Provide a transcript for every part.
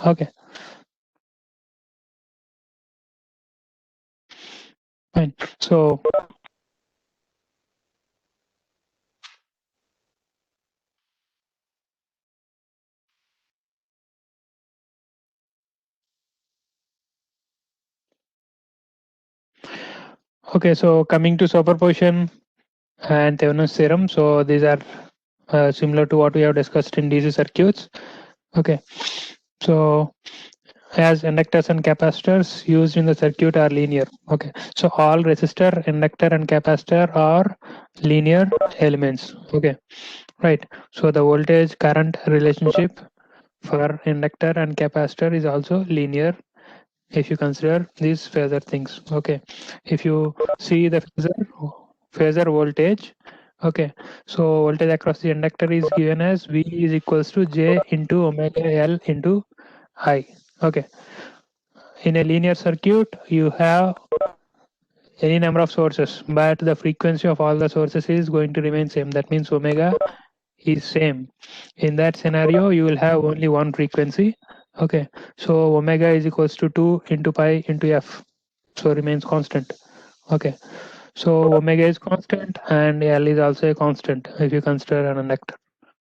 Okay, fine. So okay, so coming to superposition and Thevenin's theorem. So these are similar to what we have discussed in DC circuits. Okay, so as inductors and capacitors used in the circuit are linear. Okay, so all resistor, inductor, and capacitor are linear elements. Okay, right. So the voltage current relationship for inductor and capacitor is also linear if you consider these phasor things. Okay, if you see the phasor voltage, okay, so voltage across the inductor is given as V is equals to J into omega L into I. Okay, in a linear circuit you have any number of sources, but the frequency of all the sources is going to remain same. That means omega is same. In that scenario you will have only one frequency. Okay, so omega is equals to 2 into pi into f, so remains constant. Okay, so omega is constant and L is also a constant if you consider an inductor.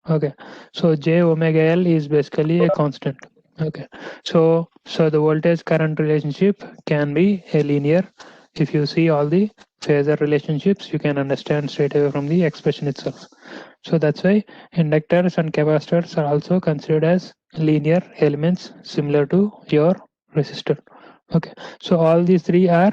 Okay, so J omega L is basically a constant. Okay, so the voltage current relationship can be a linear. If you see all the phasor relationships, you can understand straight away from the expression itself. So that's why inductors and capacitors are also considered as linear elements similar to your resistor. Okay, so all these three are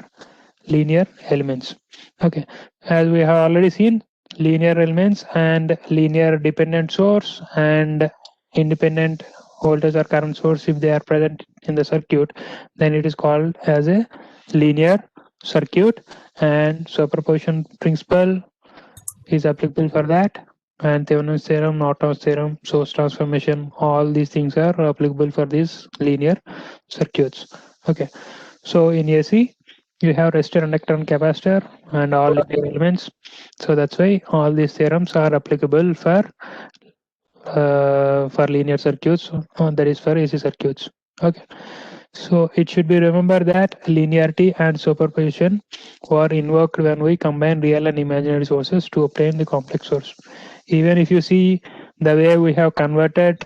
linear elements. Okay, as we have already seen, linear elements and linear dependent source and independent voltage or current source, if they are present in the circuit, then it is called as a linear circuit, and superposition principle is applicable for that, and Thevenin's theorem, Norton's theorem, source transformation, all these things are applicable for these linear circuits. Okay, so in AC you have resistor, inductor, and capacitor and all linear elements. So that's why all these theorems are applicable for linear circuits, that is for AC circuits. Okay, so it should be remembered that linearity and superposition were invoked when we combine real and imaginary sources to obtain the complex source. Even if you see the way we have converted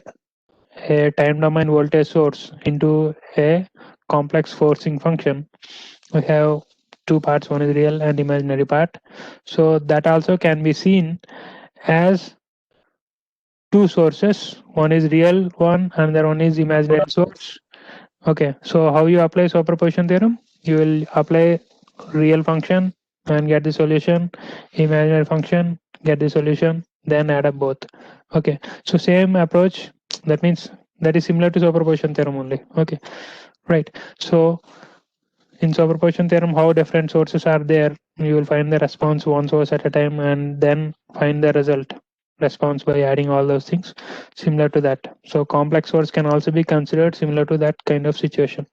a time domain voltage source into a complex forcing function, we have two parts, one is real and imaginary part. So that also can be seen as two sources, one is real one, another one is imaginary source. Okay, so how you apply superposition theorem? You will apply real function and get the solution, imaginary function, get the solution, then add up both. Okay, so same approach, that means that is similar to superposition theorem only. Okay, right. So in superposition theorem, how different sources are there, you will find the response one source at a time and then find the result response by adding all those things similar to that. So complex source can also be considered similar to that kind of situation.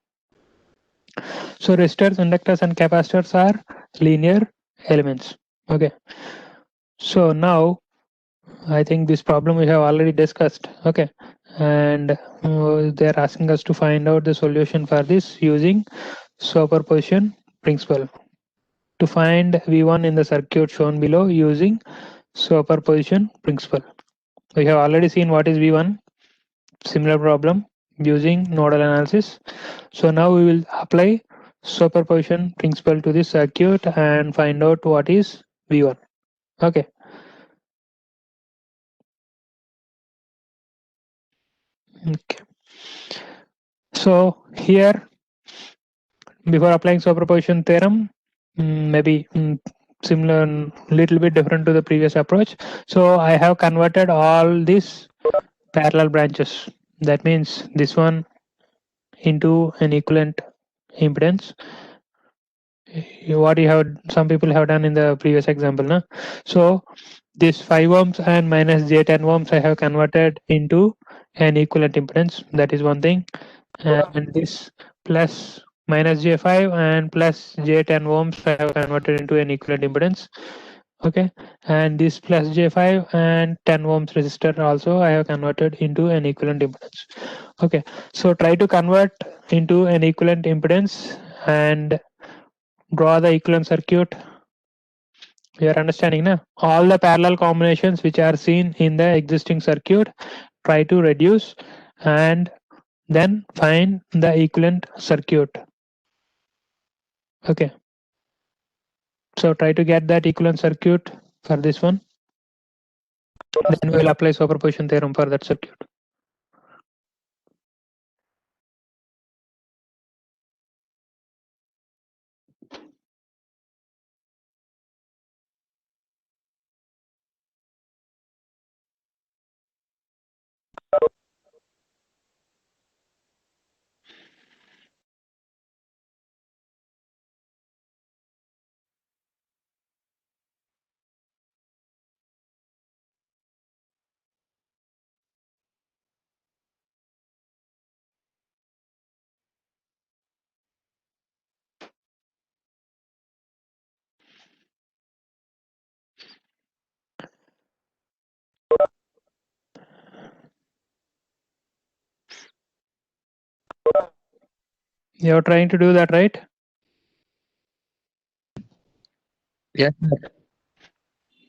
So resistors, inductors, and capacitors are linear elements. Okay, so now I think this problem we have already discussed. Okay, and they're asking us to find out the solution for this using superposition principle. To find V1 in the circuit shown below using superposition principle. We have already seen what is V1, similar problem using nodal analysis. So now we will apply superposition principle to this circuit and find out what is V1. Okay. Okay. So here, before applying superposition theorem, maybe similar, little bit different to the previous approach. So I have converted all these parallel branches. That means this one into an equivalent impedance. What you have, some people have done in the previous example, na? So this 5 ohms and minus j10 ohms I have converted into an equivalent impedance. That is one thing, and this plus minus j5 and plus j10 ohms I have converted into an equivalent impedance. Okay, and this plus J5 and 10 ohms resistor also I have converted into an equivalent impedance. Okay, so try to convert into an equivalent impedance and draw the equivalent circuit. You are understanding now? All the parallel combinations which are seen in the existing circuit, try to reduce and then find the equivalent circuit. Okay, so try to get that equivalent circuit for this one. Then we will apply superposition theorem for that circuit. You're trying to do that, right? Yes.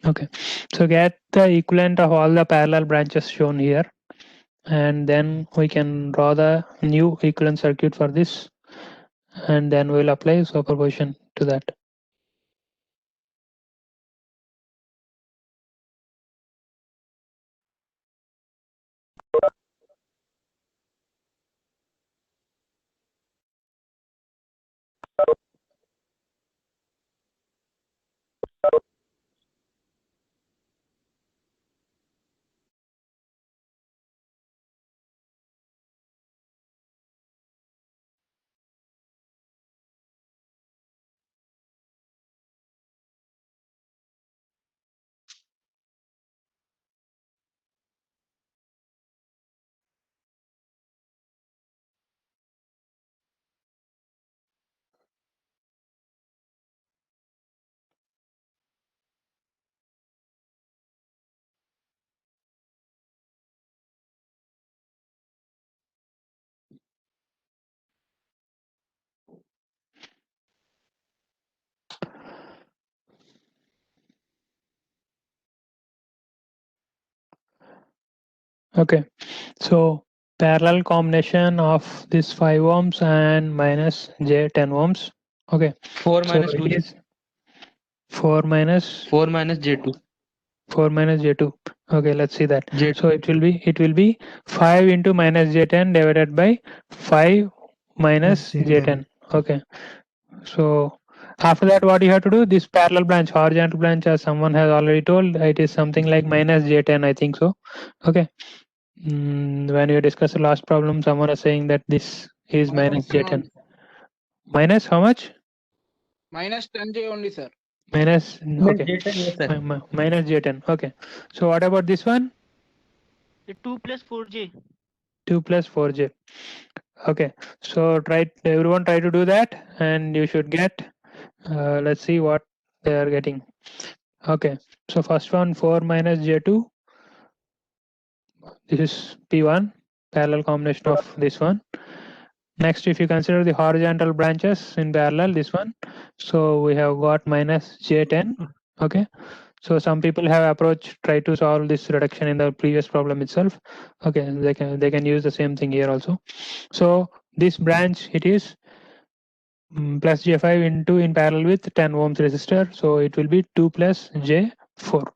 Okay, so get the equivalent of all the parallel branches shown here, and then we can draw the new equivalent circuit for this, and then we'll apply superposition to that. Okay, so parallel combination of this 5 ohms and minus J 10 ohms. Okay, 4 so minus 2 it is 4 minus 4 minus J2. 4 minus J2. Okay, let's see that. J2. So it will be 5 into minus J10 divided by 5 minus J10. Okay, so after that what you have to do, this parallel branch, horizontal branch, as someone has already told, it is something like minus J10, I think so. Okay, when you discussed the last problem, someone is saying that this is minus J10. Minus how much? Minus 10J only, sir. Minus, okay. J10, yes, sir. Minus J10. Okay. So what about this one? 2 plus 4J. 2 plus 4J. Okay. So everyone try to do that, and you should get. Let's see what they are getting. Okay. So first one, 4 minus J2. This is P1, parallel combination of this one. Next, if you consider the horizontal branches in parallel, this one, so we have got minus J10. Okay, so some people have try to solve this reduction in the previous problem itself. Okay, they can use the same thing here also. So this branch, it is plus J5 into in parallel with 10 ohms resistor, so it will be 2 plus J4.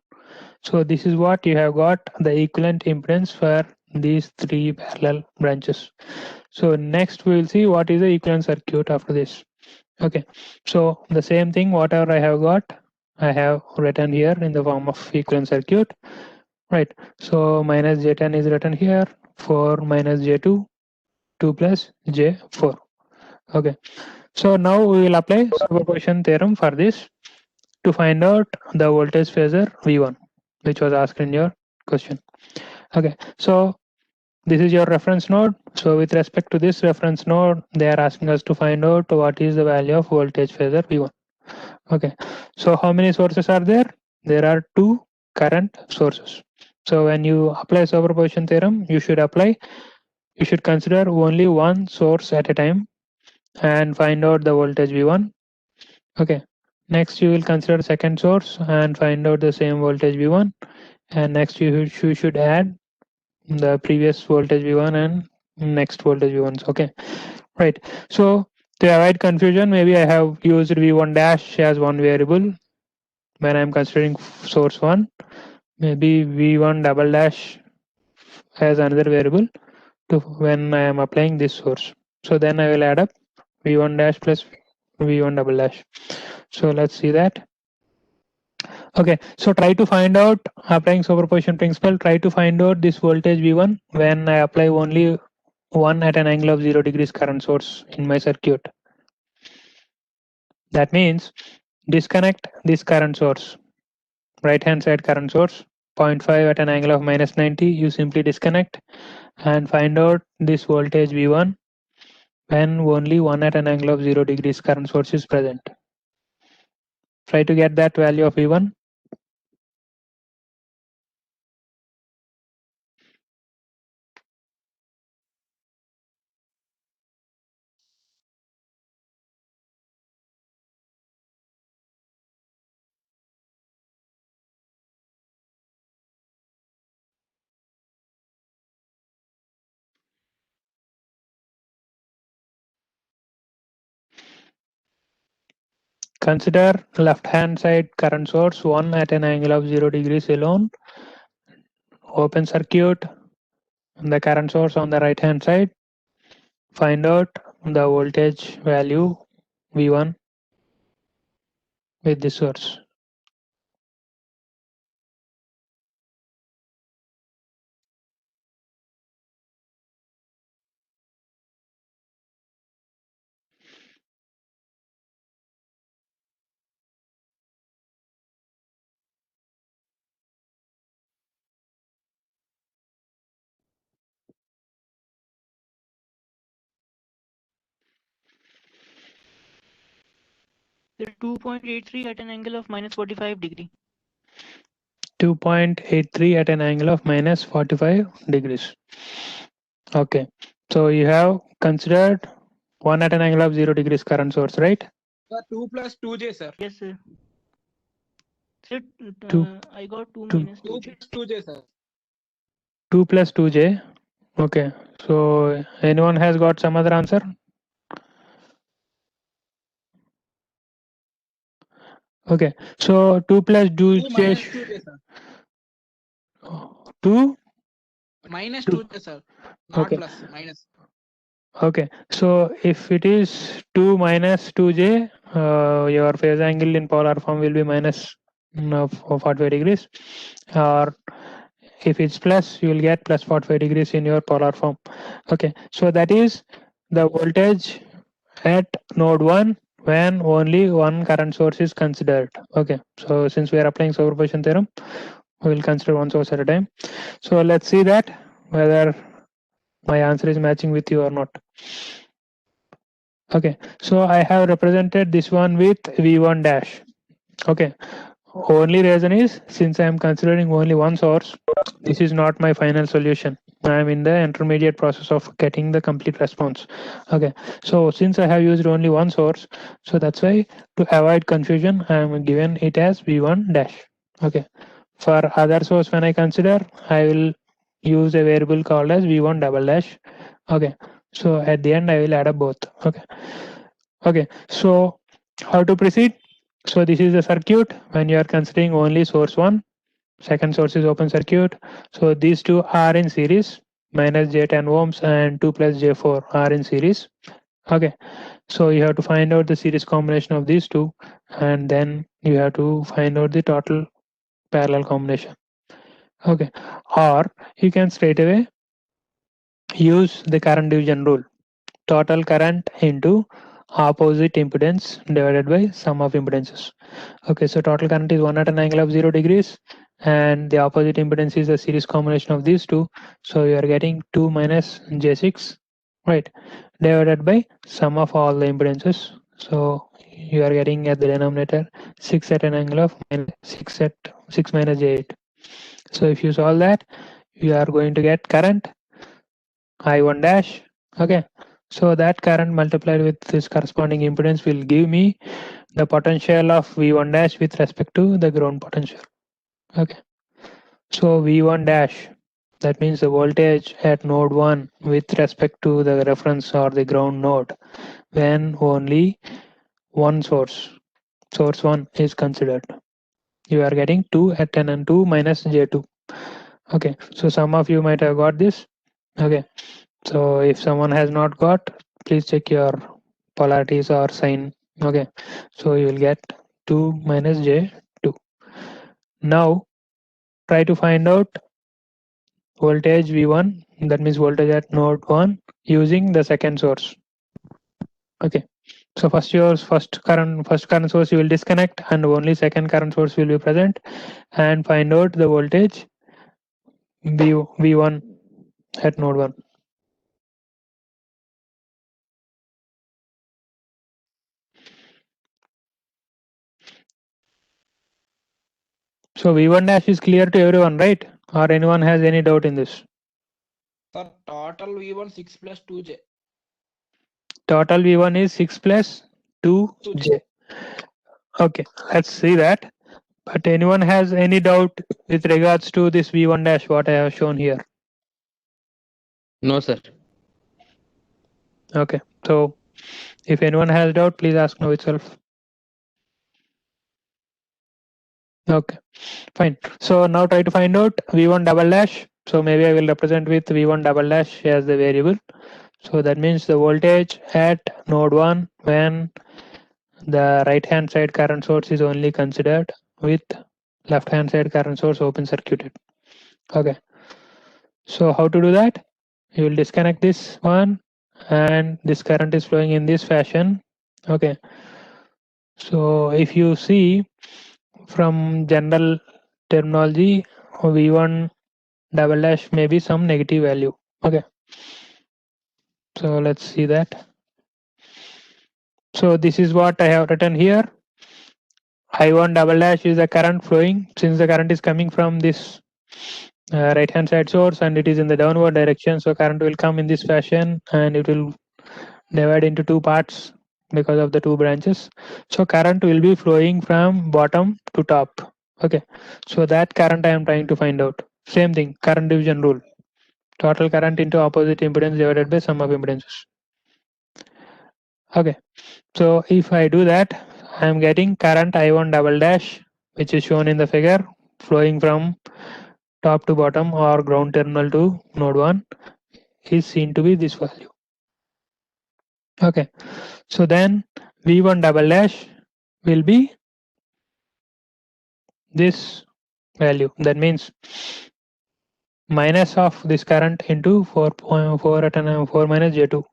So this is what you have got the equivalent impedance for these three parallel branches. So next we will see what is the equivalent circuit after this. Okay, so the same thing, whatever I have got, I have written here in the form of equivalent circuit, right? So minus J10 is written here, 4 minus J2, 2 plus J4. Okay, so now we will apply superposition theorem for this to find out the voltage phasor V1, which was asked in your question. Okay, so this is your reference node. So with respect to this reference node, they are asking us to find out what is the value of voltage phasor V1. Okay, so how many sources are there? there are two current sources. So when you apply superposition theorem, you should consider only one source at a time and find out the voltage V1. Okay. Next you will consider second source and find out the same voltage V1, and next you should add the previous voltage V1 and next voltage V1. Okay, right. So to avoid confusion, maybe I have used V1 dash as one variable when I'm considering source 1, maybe V1 double dash as another variable to when I am applying this source. So then I will add up V1 dash plus V1 double dash. So let's see that. Okay, so try to find out, applying superposition principle, try to find out this voltage V1 when I apply only one at an angle of 0 degrees current source in my circuit. That means disconnect this current source, right hand side current source, 0.5 at an angle of minus 90, you simply disconnect and find out this voltage V1 when only one at an angle of 0 degrees current source is present. Try to get that value of V1. Consider left hand side current source 1 at an angle of 0 degrees alone. Open circuit, the current source on the right hand side. Find out the voltage value V1 with this source. The 2.83 at an angle of minus 45 degree. 2.83 at an angle of minus 45 degrees. Okay, so you have considered 1 at an angle of 0 degrees current source, right? Sir, 2 plus 2J, sir. Yes, sir. Sir, Two- I got 2 two- minus 2 2J. plus 2J, sir. 2 plus 2J. Okay, so anyone has got some other answer? Okay, so 2 plus 2 minus 2J. 2J, sir. 2? Minus Two. 2J, sir. Not Okay. plus, minus. Okay, so if it is 2 minus 2J, your phase angle in polar form will be minus 45 degrees, or if it's plus, you will get plus 45 degrees in your polar form. Okay, so that is the voltage at node 1 when only one current source is considered. Okay, so since we are applying superposition theorem, we will consider one source at a time. So let's see that whether my answer is matching with you or not. Okay, so I have represented this one with V1 dash. Okay, only reason is since I am considering only one source, this is not my final solution. I am in the intermediate process of getting the complete response. Okay, so since I have used only one source, so that's why to avoid confusion, I am given it as V1 dash. Okay, for other source when I consider, I will use a variable called as V1 double dash. Okay, so at the end I will add up both. Okay, so how to proceed? So this is the circuit when you are considering only source 1, second source is open circuit. So these two are in series, minus J10 ohms and 2 plus J4 are in series. Okay, so you have to find out the series combination of these two, and then you have to find out the total parallel combination. Okay, or you can straight away use the current division rule. Total current into opposite impedance divided by sum of impedances. Okay, so total current is 1 at an angle of 0 degrees, and the opposite impedance is a series combination of these two. So you are getting 2 minus J6, right, divided by sum of all the impedances. So you are getting at the denominator 6 at an angle of minus 6 minus j8. So if you solve that, you are going to get current I1 dash. Okay, so that current multiplied with this corresponding impedance will give me the potential of V1 dash with respect to the ground potential. Okay, so V1 dash, that means the voltage at node 1 with respect to the reference or the ground node when only one source 1 is considered. You are getting 2 at 10 and 2 minus j2. Okay, so some of you might have got this. Okay, so if someone has not got, please check your polarities or sign. Okay, so you will get 2 minus j2. Now try to find out voltage V1, that means voltage at node 1 using the second source. Okay, so first current source you will disconnect and only second current source will be present, and find out the voltage V1 at node 1. So V1 dash is clear to everyone, right? Or anyone has any doubt in this? Sir, total V1 6 plus 2J. Total V1 is 6 plus 2J. Okay, let's see that. But anyone has any doubt with regards to this V1 dash what I have shown here? No, sir. Okay, so if anyone has doubt, please ask now itself. Okay, fine. So now try to find out V1 double dash. So maybe I will represent with V1 double dash as the variable. So that means the voltage at node 1 when the right hand side current source is only considered with left hand side current source open circuited. Okay, so how to do that? You will disconnect this one and this current is flowing in this fashion. Okay, so if you see from general terminology, V1 double dash may be some negative value. Okay, so let's see that. So this is what I have written here. I1 double dash is the current flowing, since the current is coming from this right hand side source and it is in the downward direction, so current will come in this fashion and it will divide into two parts because of the two branches. So current will be flowing from bottom to top. Okay, so that current I am trying to find out. Same thing, current division rule. Total current into opposite impedance divided by sum of impedances. Okay, so if I do that, I am getting current I1 double dash, which is shown in the figure, flowing from top to bottom or ground terminal to node 1 is seen to be this value. Okay, so then V1 double dash will be this value. That means minus of this current into 4.4 at an 4 minus J2.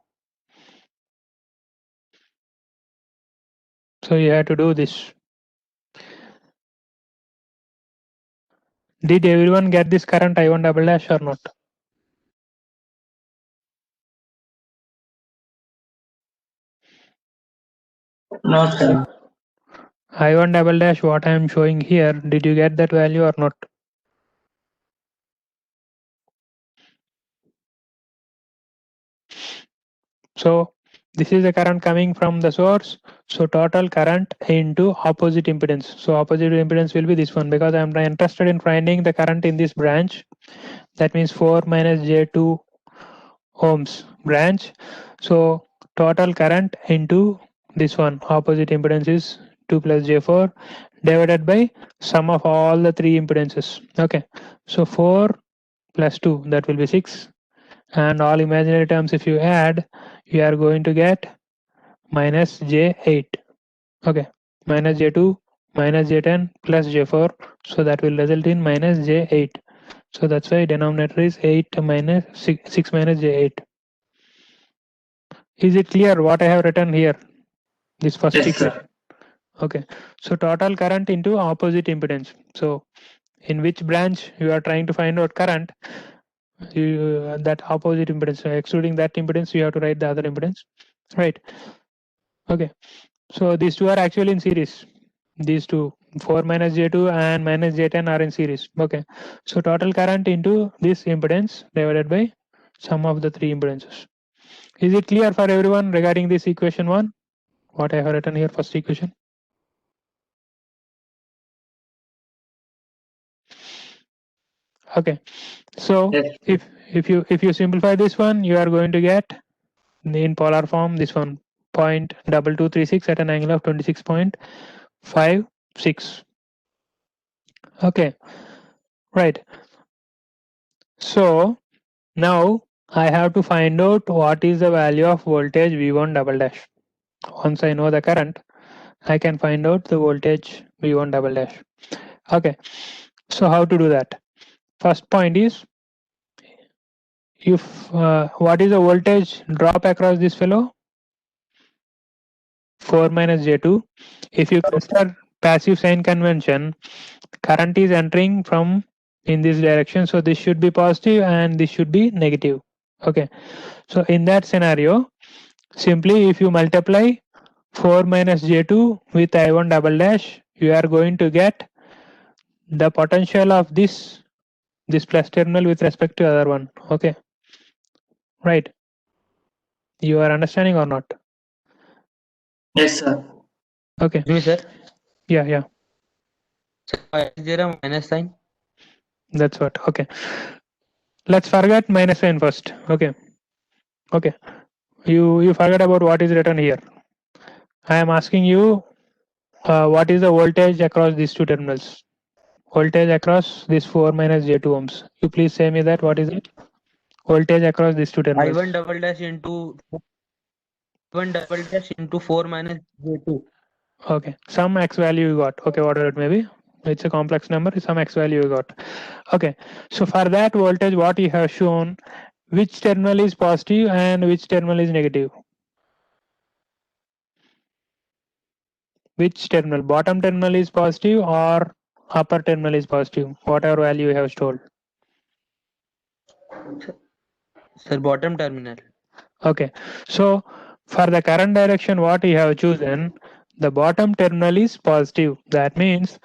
So you have to do this. Did everyone get this current I1 double dash or not? No, sir. I1 double dash what I am showing here, did you get that value or not? So this is the current coming from the source. So total current into opposite impedance. So opposite impedance will be this one because I am interested in finding the current in this branch. That means 4 minus J2 ohms branch. So total current into this one opposite impedance is 2 plus J4 divided by sum of all the three impedances. Okay, so 4 plus 2, that will be 6, and all imaginary terms if you add, you are going to get minus J8. Okay, minus J2 minus J10 plus J4, so that will result in minus J8. So that's why denominator is 8 minus 6 minus J8. Is it clear what I have written here? This first Yes, equation. sir. Okay, so total current into opposite impedance. So in which branch you are trying to find out current, that opposite impedance, excluding that impedance, you have to write the other impedance, right? Okay, So these two are actually in series. These two, 4 minus J2 and minus J10 are in series. Okay. So total current into this impedance divided by sum of the three impedances. Is it clear for everyone regarding this equation 1? What I have written here, first equation. Okay. So Yes. if you simplify this one, you are going to get in polar form this one 0.2236 at an angle of 26.56. Okay, right. So now I have to find out what is the value of voltage V1 double dash. Once I know the current, I can find out the voltage V1 double dash. Okay, so how to do that? First point is, if what is the voltage drop across this fellow? 4 minus J2. If you consider passive sign convention, current is entering from in this direction, so this should be positive and this should be negative. Okay, so in that scenario, simply if you multiply 4 minus J2 with I1 double dash, you are going to get the potential of this plus terminal with respect to other one. Okay, right? You are understanding or not? Yes, sir. Okay. Excuse me, sir. Yeah. So why is there a minus sign? That's what. Okay. Let's forget minus sign first. Okay. You forget about what is written here. I am asking you what is the voltage across these two terminals? Voltage across this 4 minus J2 ohms. You please say me that what is it? Voltage across these two terminals. I1 double dash into 4 minus J2. Okay, some x value you got. Okay, whatever it may be. It's a complex number. Some x value you got. Okay, so for that voltage, what you have shown, which terminal is positive and which terminal is negative? Which terminal? Bottom terminal is positive or upper terminal is positive? Whatever value you have stored. Sir, bottom terminal. Okay, so for the current direction, what you have chosen, the bottom terminal is positive. That means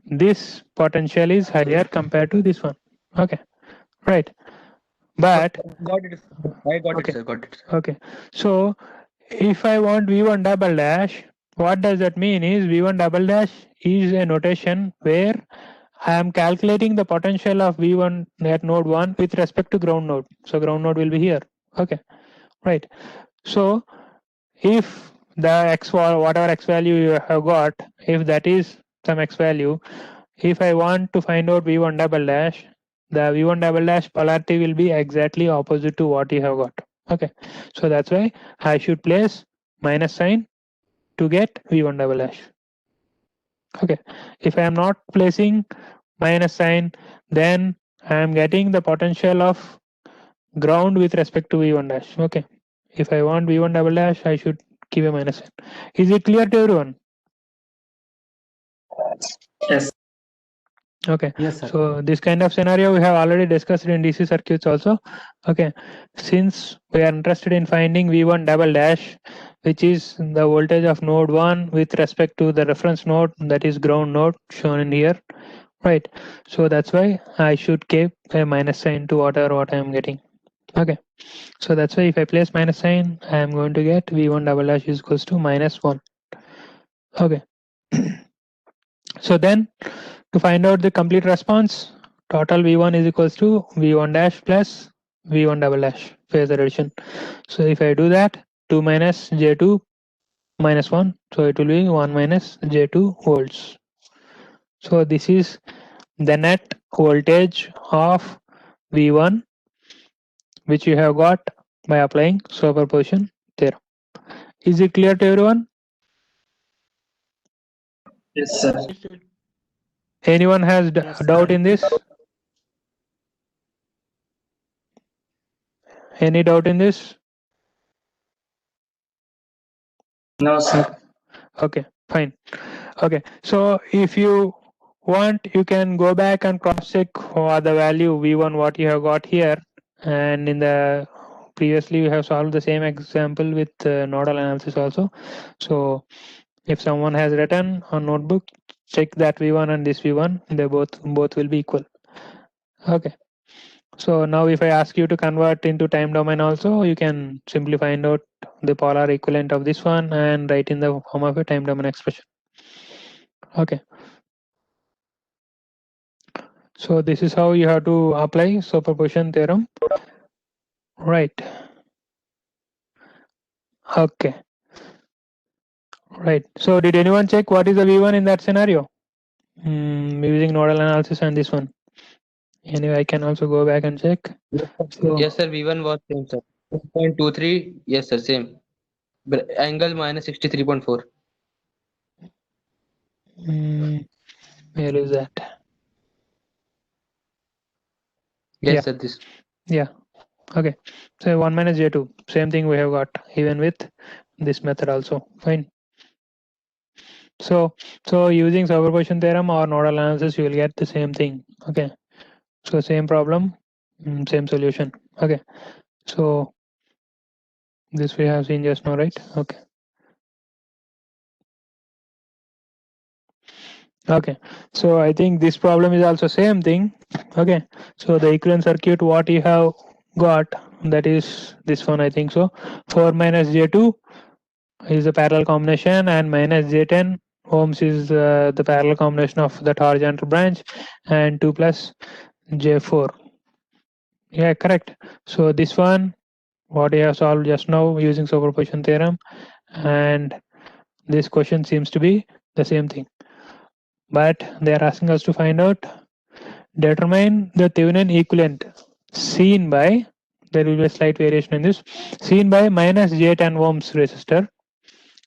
this potential is higher compared to this one. Okay, right. But Got it. I got okay. it, sir. Got it. Sir. Okay, so if I want V1 double dash, what does that mean is V1 double dash is a notation where I am calculating the potential of V1 at node 1 with respect to ground node. So ground node will be here. Okay, right. So if the x whatever x value you have got, if that is some x value, if I want to find out V1 double dash, the V1 double dash polarity will be exactly opposite to what you have got. Okay, so that's why I should place minus sign to get V1 double dash. Okay, if I am not placing minus sign, then I am getting the potential of ground with respect to V1 dash. Okay, if I want V1 double dash, I should give a minus sign. Is it clear to everyone? Yes. Okay, Yes, sir. so this kind of scenario we have already discussed in DC circuits also. Okay, since we are interested in finding V1 double dash, which is the voltage of node 1 with respect to the reference node, that is ground node shown in here, right? So that's why I should keep a minus sign to whatever what I am getting. Okay, so that's why if I place minus sign, I am going to get V1 double dash is equals to minus 1. Okay, so then to find out the complete response, total V1 is equals to V1 dash plus V1 double dash phasor addition. So if I do that, 2 minus J2 minus 1, so it will be 1 minus J2 volts. So this is the net voltage of V1 which you have got by applying superposition theorem. Is it clear to everyone? Yes, sir. Yes, sir. Anyone has Yes, doubt sir. in this? Any doubt in this? No, sir. Okay, fine. Okay, so if you want, you can go back and cross check for the value V1 what you have got here, and in the previously we have solved the same example with nodal analysis also. So if someone has written on notebook, check that V1 and this V1, they both will be equal. Okay. So now if I ask you to convert into time domain also, you can simply find out the polar equivalent of this one and write in the form of a time domain expression. Okay. So this is how you have to apply superposition theorem. Right. Okay. Right. So did anyone check what is the V1 in that scenario? Using nodal analysis and this one. Anyway, I can also go back and check. So, Yes, sir. V1 was same, sir. 2.23. Yes, sir. Same. But angle minus 63.4. where is that? Yes, Yeah. sir. This. Yeah. Okay. So 1 minus J2. Same thing we have got even with this method also. Fine. So using superposition theorem or nodal analysis, you will get the same thing. Okay. So same problem, same solution. Okay. So this we have seen just now, right? Okay. Okay. So I think this problem is also same thing. Okay. So the equivalent circuit what you have got, that is this one, I think so. 4 minus J2 is a parallel combination and minus J10 ohms is the parallel combination of that horizontal branch, and 2 plus J4. Yeah, correct. So this one what you have solved just now using superposition theorem, and this question seems to be the same thing, but they are asking us to find out, determine the Thevenin equivalent seen by, there will be a slight variation in this, seen by minus J10 ohms resistor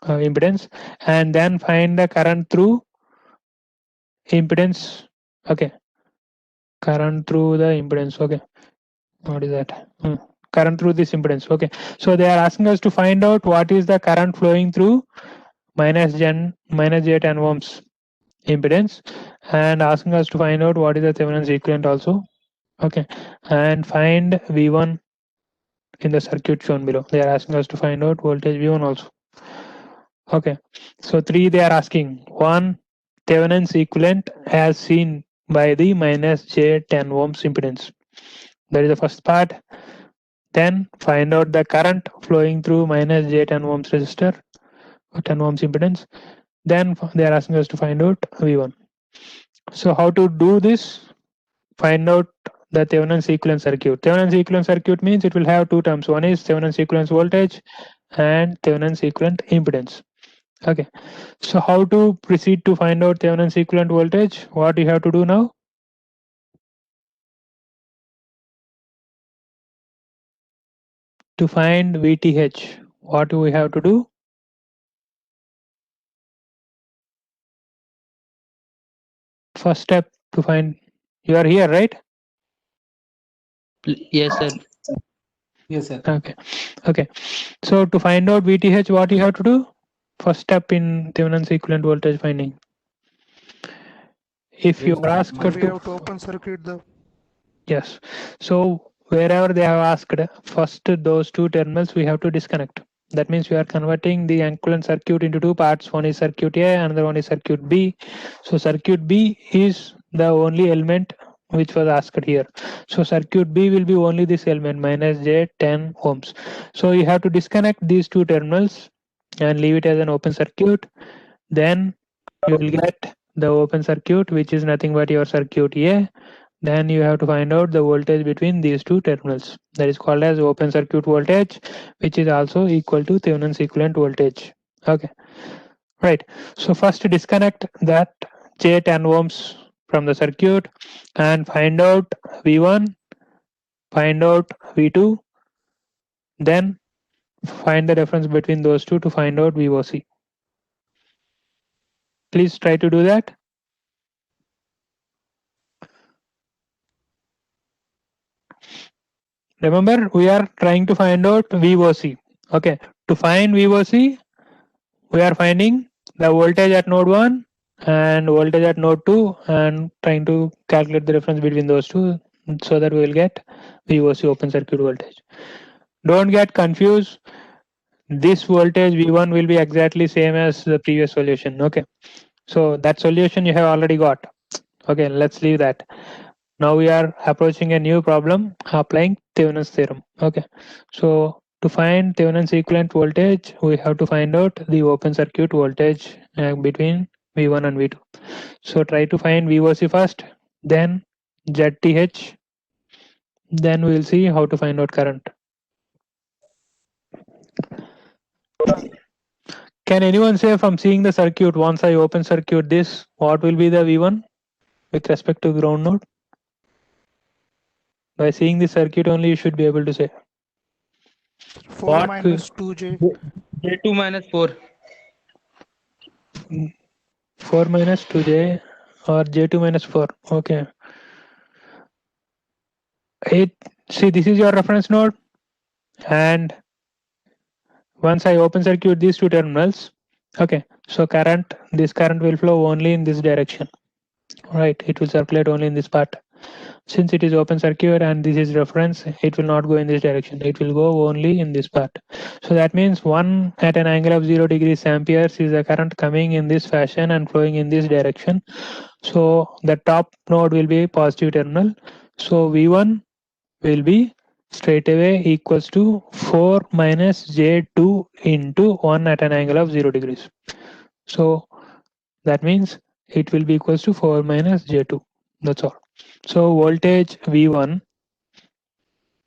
impedance, and then find the current through impedance. Okay, current through the impedance. Okay, what is that? Current through this impedance. Okay, so they are asking us to find out what is the current flowing through minus J10 ohms impedance, and asking us to find out what is the Thevenin's equivalent also. Okay, and find V1 in the circuit shown below. They are asking us to find out voltage V1 also. Okay, so 3 they are asking. 1, Thevenin's equivalent as seen by the minus J10 ohms impedance. That is the first part. Then find out the current flowing through minus J10 ohms resistor or 10 ohms impedance. Then they are asking us to find out V1. So how to do this? Find out the Thevenin's equivalent circuit. Thevenin's equivalent circuit means it will have two terms. One is Thevenin's equivalent voltage and Thevenin's equivalent impedance. Okay. So how to proceed to find out Thevenin's equivalent voltage? What you have to do now? To find VTH, what do we have to do? First step to find, you are here, right? Yes, sir. Yes, sir. Okay. Okay. So to find out VTH, what you have to do? First step in Thevenin's equivalent voltage finding. If you are asked We to, have to open circuit the. yes. So wherever they have asked, first those two terminals we have to disconnect. That means we are converting the equivalent circuit into two parts. One is circuit A, another one is circuit B. So circuit B is the only element which was asked here. So circuit B will be only this element minus J10 ohms. So you have to disconnect these two terminals and leave it as an open circuit. Then you will get the open circuit, which is nothing but your circuit A. Then you have to find out the voltage between these two terminals. That is called as open circuit voltage, which is also equal to Thevenin's equivalent voltage. Okay, right. So first disconnect that J10 ohms from the circuit and find out V1, find out V2, then find the difference between those two to find out VOC. Please try to do that. Remember, we are trying to find out VOC. Okay, to find VOC, we are finding the voltage at node 1 and voltage at node 2 and trying to calculate the difference between those two so that we will get VOC, open circuit voltage. Don't get confused. This voltage V1 will be exactly same as the previous solution. Okay. So that solution you have already got. Okay, let's leave that. Now we are approaching a new problem applying Thevenin's theorem. Okay. So to find Thevenin's equivalent voltage, we have to find out the open circuit voltage between V1 and V2. So try to find VOC first, then ZTH, then we will see how to find out current. Can anyone say from seeing the circuit, once I open circuit this, what will be the V1 with respect to ground node? By seeing the circuit only you should be able to say. 4 What minus 2J. J2 minus 4. 4 minus 2J or J2 minus 4. Okay. See, this is your reference node, and once I open circuit these two terminals, okay, so this current will flow only in this direction, right? It will circulate only in this part. Since it is open circuit and this is reference, it will not go in this direction. It will go only in this part. So that means 1 at an angle of 0 degrees amperes is the current coming in this fashion and flowing in this direction. So the top node will be positive terminal. So V1 will be straight away equals to 4 minus J2 into 1 at an angle of 0 degrees. So that means it will be equals to 4 minus J2. That's all. So voltage V1,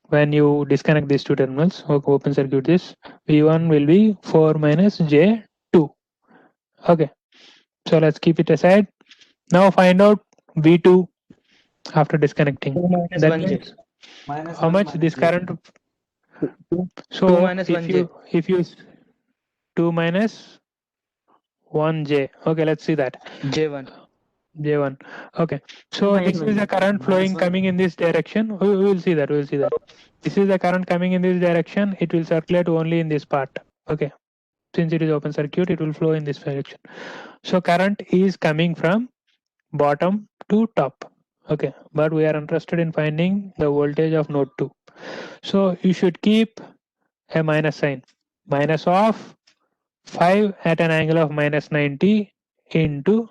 when you disconnect these two terminals, open circuit this, V1 will be 4 minus J2. Okay. So let's keep it aside. Now find out V2 after disconnecting. 2 minus That 1J. means how much this current. So 2 minus if 1J. you 2 minus 1J. Okay, let's see that. J1. J1. Okay. So this is the current flowing coming in this direction. We will see that. We will see that. This is the current coming in this direction. It will circulate only in this part. Okay. Since it is open circuit, it will flow in this direction. So current is coming from bottom to top. Okay. But we are interested in finding the voltage of node 2. So you should keep a minus sign. Minus of 5 at an angle of minus 90 into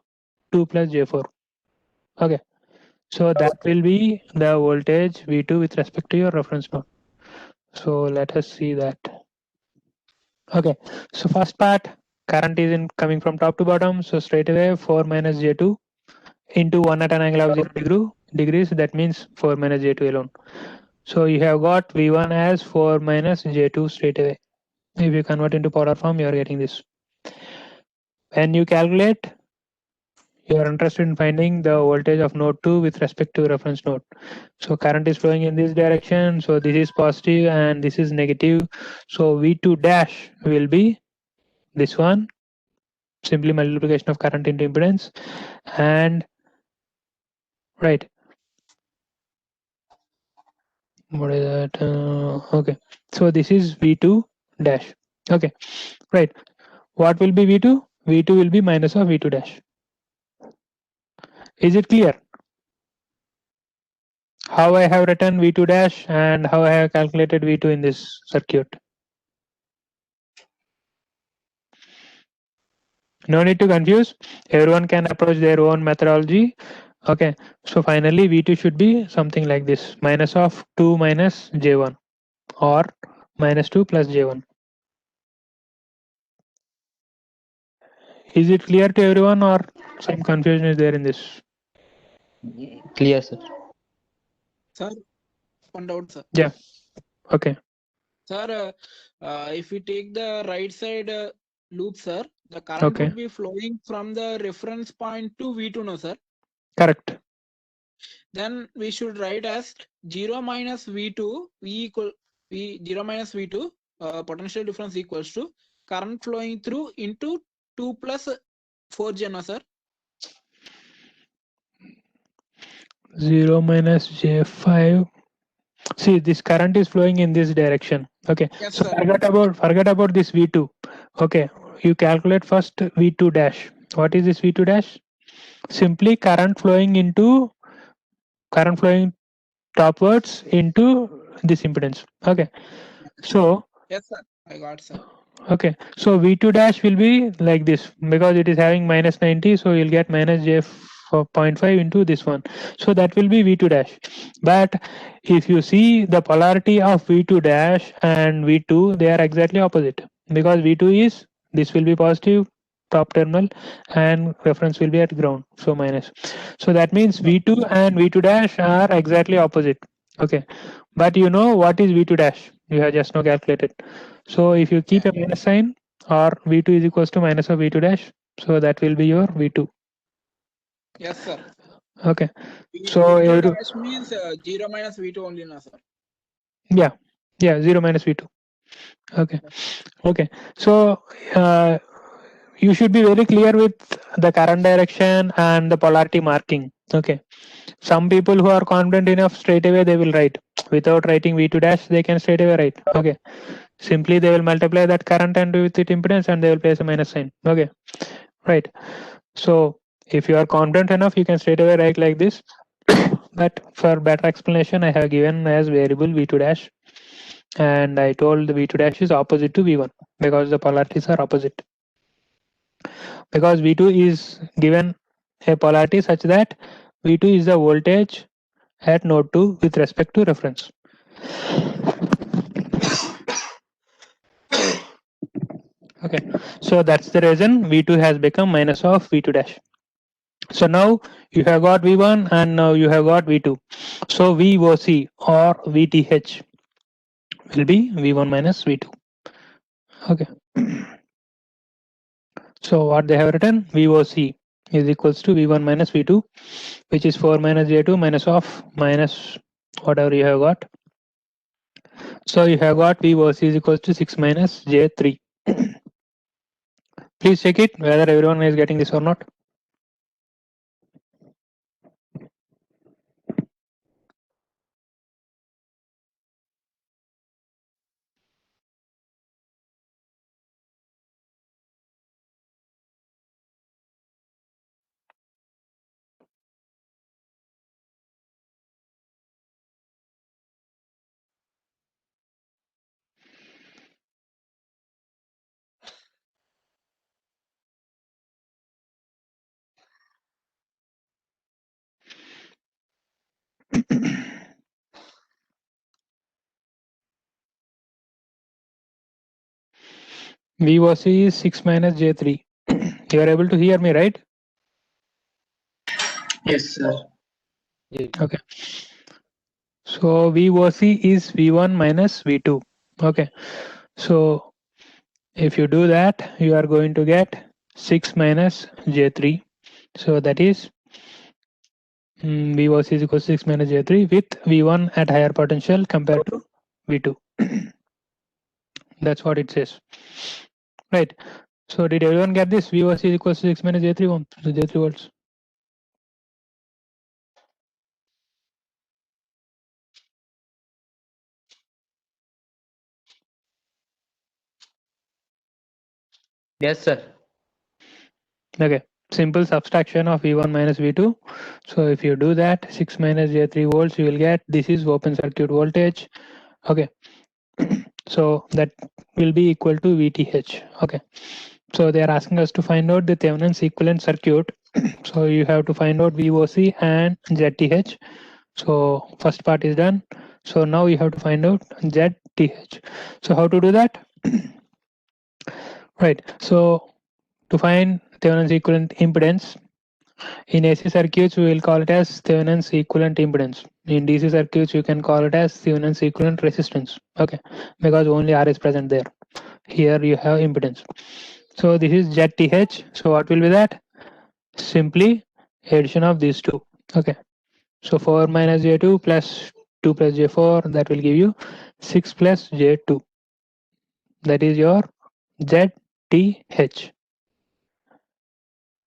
2 plus J4. Okay. So that will be the voltage V2 with respect to your reference node. So let us see that. Okay. So first part, current is coming from top to bottom. So straight away 4 minus J2 into 1 at an angle of 0 degrees. That means 4 minus J2 alone. So you have got V1 as 4 minus J2 straight away. If you convert into power form, you are getting this. When you calculate, you are interested in finding the voltage of node 2 with respect to reference node. So current is flowing in this direction. So this is positive and this is negative. So V2 dash will be this one. Simply multiplication of current into impedance. And right. What is that? Okay. So this is V2 dash. Okay. Right. What will be V2? V2 will be minus of V2 dash. Is it clear? How I have written V2 dash and how I have calculated V2 in this circuit. No need to confuse. Everyone can approach their own methodology. Okay. So finally V2 should be something like this. Minus of 2 minus J1 or minus 2 plus J1. Is it clear to everyone or some confusion is there in this? Clear, sir. Sir, one doubt, sir. Yeah. Okay. Sir, if we take the right side loop, sir, the current Okay. would be flowing from the reference point to V2, no, sir? Correct. Then we should write as 0 minus V2, V0 minus V2, potential difference equals to current flowing through into 2 plus 4J, no, sir? 0 minus J5. See, this current is flowing in this direction. Okay. Yes, So sir. forget about this V2. Okay. You calculate first V2 dash. What is this V2 dash? Simply current flowing topwards into this impedance. Okay. So Yes, sir. I got, sir. okay, so V2 dash will be like this because it is having minus 90, so you'll get minus J for 0.5 into this one. So that will be V2 dash. But if you see the polarity of V2 dash and V2, they are exactly opposite because V2 is, this will be positive top terminal and reference will be at ground, so minus. So that means V2 and V2 dash are exactly opposite. Okay, but you know what is V2 dash? You have just now calculated. So if you keep a minus sign or V2 is equals to minus of V2 dash, so that will be your V2. Yes, sir. Okay. V- So V2 every, dash means 0 minus V2 only, na, sir. yeah, 0 minus V2. Okay. Okay. So you should be very clear with the current direction and the polarity marking. Okay. Some people who are confident enough, straight away they will write. Without writing V2 dash, they can straight away write. Okay. Simply they will multiply that current and with it impedance and they will place a minus sign. Okay. Right. So if you are confident enough, you can straight away write like this. But for better explanation, I have given as variable V2 dash. And I told the V2 dash is opposite to V1 because the polarities are opposite. Because V2 is given a polarity such that V2 is the voltage at node 2 with respect to reference. Okay, so that's the reason V2 has become minus of V2 dash. So now you have got V1 and now you have got V2. So VOC or VTH will be V1 minus V2. Okay. So what they have written, VOC is equals to V1 minus V2, which is 4 minus J2 minus of minus whatever you have got. So you have got VOC is equals to 6 minus J3. Please check it whether everyone is getting this or not. VOC is 6 minus J3. You are able to hear me, right? Yes, sir. Yes. Okay. So VOC is V1 minus V2. Okay. So if you do that, you are going to get 6 minus J3. So that is VOC is equal to 6 minus J3 with V1 at higher potential compared to V2. That's what it says. Right. So did everyone get this? VOC is equal to 6 minus J3 ohms, so J3 volts. Yes, sir. Okay. Simple subtraction of V1 minus V2. So if you do that, 6 minus J3 volts, you will get, this is open circuit voltage. Okay. So that will be equal to VTH. Okay. So they are asking us to find out the Thevenin's equivalent circuit. So you have to find out VOC and ZTH. So first part is done. So now you have to find out ZTH. So how to do that? Right. So to find Thevenin's equivalent impedance, in AC circuits we will call it as Thevenin's equivalent impedance. In DC circuits you can call it as Thevenin's equivalent resistance. Okay, because only R is present there. Here you have impedance. So this is ZTH. So what will be that? Simply addition of these two. Okay. So 4 minus J2 plus 2 plus J4, that will give you 6 plus J2. That is your ZTH.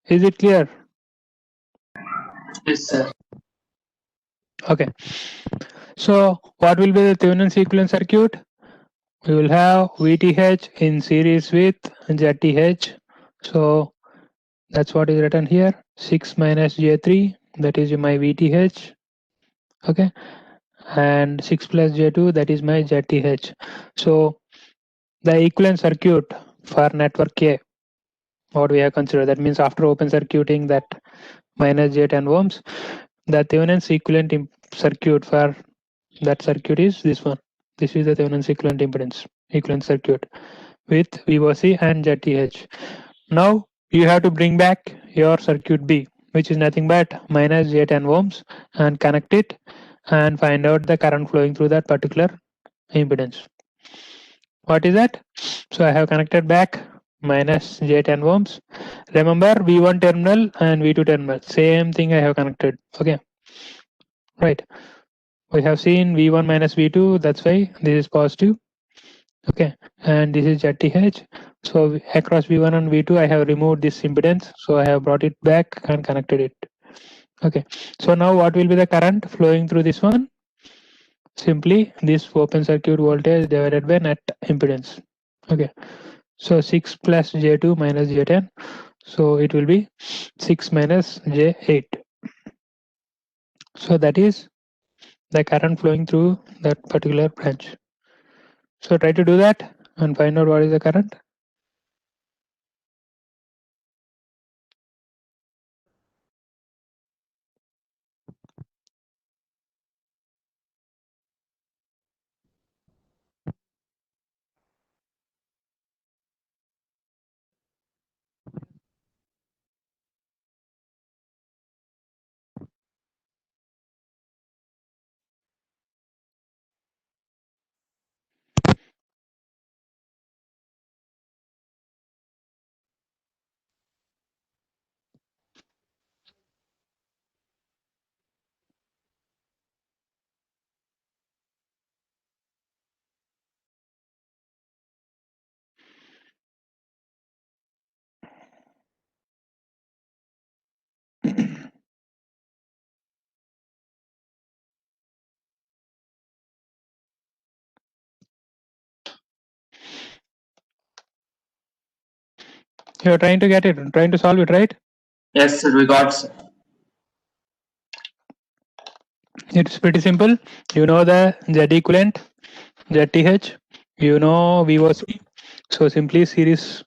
Is it clear? Yes, sir. Okay. So what will be the Thevenin's equivalent circuit? We will have VTH in series with ZTH. So that's what is written here. 6 minus J3, that is my VTH. Okay. and 6 plus J2, that is my ZTH. So the equivalent circuit for network A, what we have considered, that means after open circuiting that minus J10 ohms, the Thevenin's equivalent circuit for that circuit is this one. This is the Thevenin's equivalent impedance, equivalent circuit with VOC and ZTH. Now you have to bring back your circuit B, which is nothing but minus J10 ohms, and connect it and find out the current flowing through that particular impedance. What is that? So I have connected back minus J10 ohms. Remember V1 terminal and V2 terminal, same thing I have connected. Okay, right. We have seen V1 minus V2, that's why this is positive. Okay, and this is ZTH. So across V1 and V2, I have removed this impedance. So I have brought it back and connected it. Okay, so now what will be the current flowing through this one? Simply this open circuit voltage divided by net impedance. Okay, so 6 plus J2 minus J10. So it will be 6 minus J8. So that is the current flowing through that particular branch. So try to do that and find out what is the current. You're trying to get it, trying to solve it, right? Yes, sir. We got, sir. It's pretty simple. You know the Z equivalent, ZTH, you know VOC. So simply series,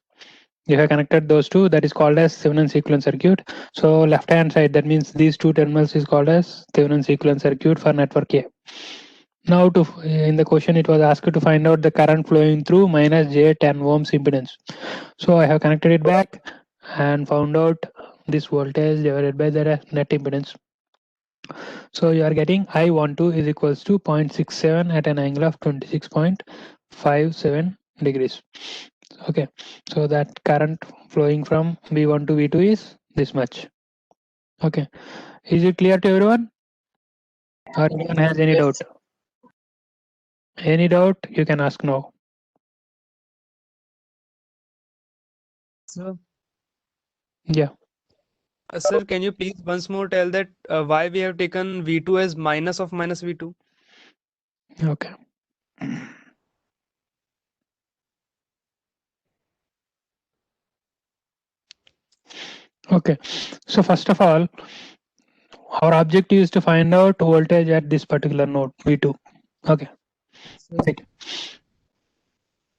you have connected those two, that is called as Thevenin's equivalent circuit. So left hand side, that means these two terminals is called as Thevenin's equivalent circuit for network A. Now in the question it was asked to find out the current flowing through minus J10 ohms impedance. So I have connected it back and found out this voltage divided by the net impedance. So you are getting I12 is equals to 0.67 at an angle of 26.57 degrees. Okay, so that current flowing from V1 to V2 is this much. Okay, is it clear to everyone? Or anyone has any doubt? Any doubt you can ask now. Sir, Yeah. Sir, can you please once more tell that why we have taken V2 as minus of minus V2? Okay. Okay, so first of all, our objective is to find out voltage at this particular node V2. Okay, right.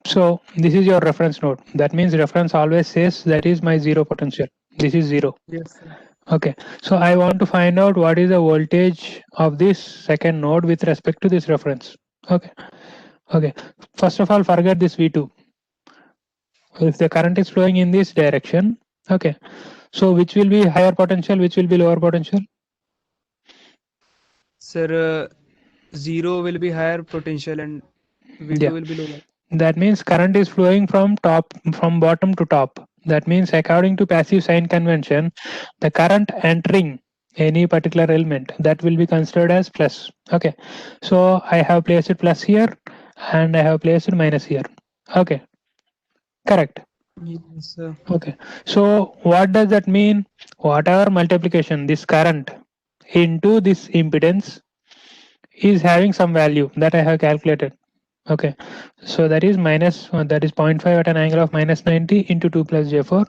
So this is your reference node. That means reference always says that is my zero potential. This is zero. Yes, sir. Okay, so I want to find out what is the voltage of this second node with respect to this reference. Okay, okay. First of all, forget this V2. If the current is flowing in this direction, okay. So which will be higher potential, which will be lower potential? Sir, 0 will be higher potential and V2 Yeah. will be lower. That means current is flowing from bottom to top. That means according to passive sign convention, the current entering any particular element, that will be considered as plus. Okay, so I have placed it plus here and I have placed it minus here. Okay, correct. Yes, sir. Okay, so what does that mean? Whatever multiplication this current into this impedance is having some value that I have calculated. Okay, so that is minus, that is 0.5 at an angle of minus 90 into 2 plus J4.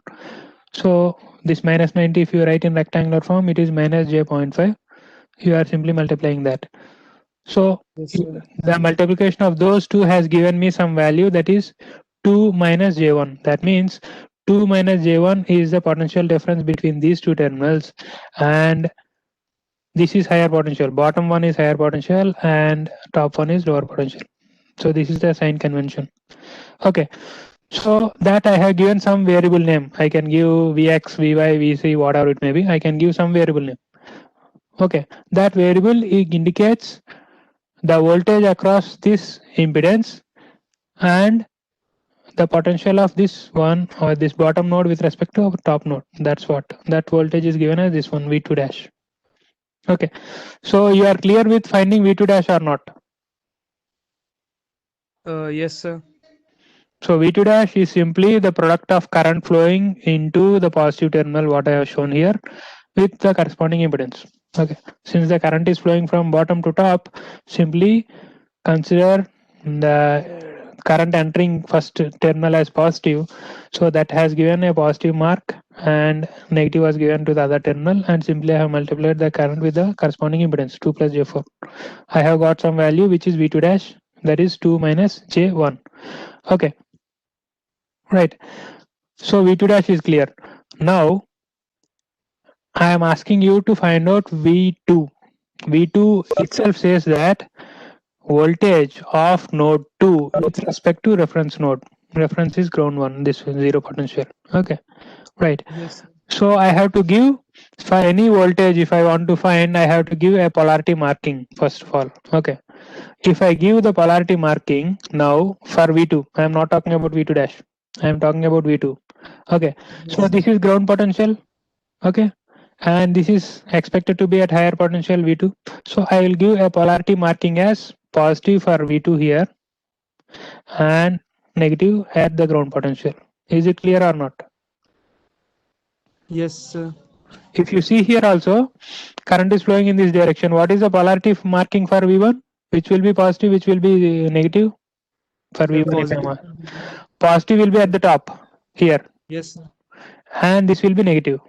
So this minus 90, if you write in rectangular form, it is minus J0.5. You are simply multiplying that. So Yes, sir. the multiplication of those two has given me some value, that is 2 minus J1. That means 2 minus J1 is the potential difference between these two terminals, and this is higher potential. Bottom one is higher potential and top one is lower potential. So this is the sign convention. Okay. So that I have given some variable name. I can give Vx, Vy, Vc, whatever it may be. I can give some variable name. Okay. That variable indicates the voltage across this impedance and the potential of this one or this bottom node with respect to our top node. That's what that voltage is given as this one, V2 dash. Okay. So you are clear with finding V2 dash or not? Yes, sir. So V2 dash is simply the product of current flowing into the positive terminal, what I have shown here, with the corresponding impedance. Okay. Since the current is flowing from bottom to top, simply consider the current entering first terminal as positive. So that has given a positive mark and negative was given to the other terminal, and simply I have multiplied the current with the corresponding impedance 2 plus J4. I have got some value which is V2 dash, that is 2 minus J1. Okay. Right. So V2 dash is clear. Now I am asking you to find out V2. V2 itself says that voltage of node 2 with respect to reference node. Reference is ground 1, this is zero potential. Okay. Right. Yes, sir. So I have to give, for any voltage, if I want to find, I have to give a polarity marking first of all. Okay. If I give the polarity marking now for V2, I am not talking about V2 dash. I am talking about V2. Okay. So this is ground potential. Okay. And this is expected to be at higher potential V2. So I will give a polarity marking as positive for V2 here and negative at the ground potential. Is it clear or not? Yes, sir. If you see here also, current is flowing in this direction. What is the polarity marking for V1? Which will be positive, which will be negative? For Sir, V1, if I'm positive. positive will be at the top here, Yes, sir. and this will be negative.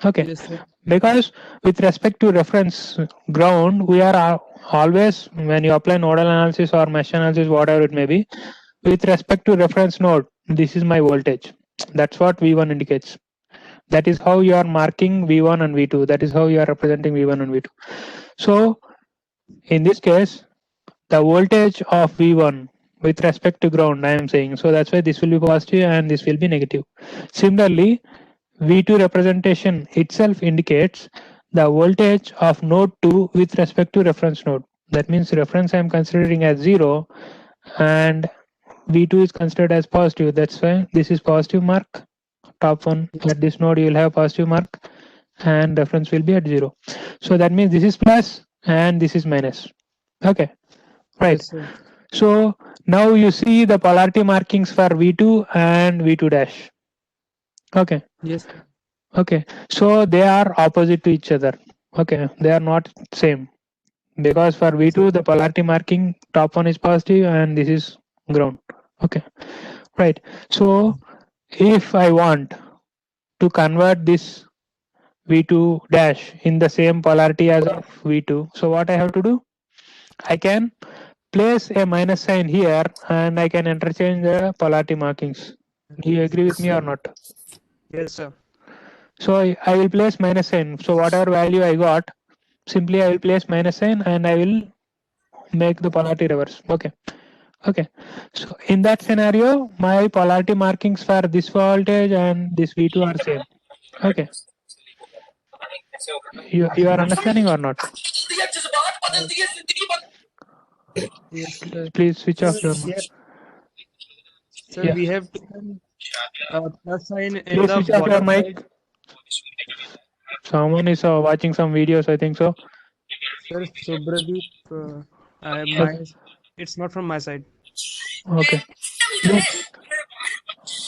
Okay. Yes, sir. Because with respect to reference ground, we are always, when you apply nodal analysis or mesh analysis, whatever it may be, with respect to reference node, this is my voltage. That's what V1 indicates. That is how you are marking V1 and V2. That is how you are representing V1 and V2. So in this case, the voltage of V1 with respect to ground, I am saying, so that's why this will be positive and this will be negative. Similarly, V2 representation itself indicates the voltage of node 2 with respect to reference node. That means reference I am considering as 0 and V2 is considered as positive. That's why this is positive mark. Top one, at this node you will have positive mark and reference will be at 0. So that means this is plus and this is minus. Okay. Right. Yes, sir. So now you see the polarity markings for V2 and V2 dash. Okay. Yes, sir. Okay. So they are opposite to each other. Okay. They are not same. Because for V2 the polarity marking top one is positive and this is ground. Okay. Right. So if I want to convert this V2 dash in the same polarity as of V2, so what I have to do? I can place a minus sign here and I can interchange the polarity markings. Do you agree with me or not? Yes, sir. So I will place minus sign. So whatever value I got, simply I will place minus sign and I will make the polarity reverse. Okay. Okay. So in that scenario, my polarity markings for this voltage and this V2 are same. Okay. You are understanding or not? Yes, sir. Please switch off your Yeah. Sir, Yeah. we have taken plus sign in Please the switch off your bottom mic. side. Someone is watching some videos, I think so. Sir, Subhradeep, it's not from my side. Okay. Please.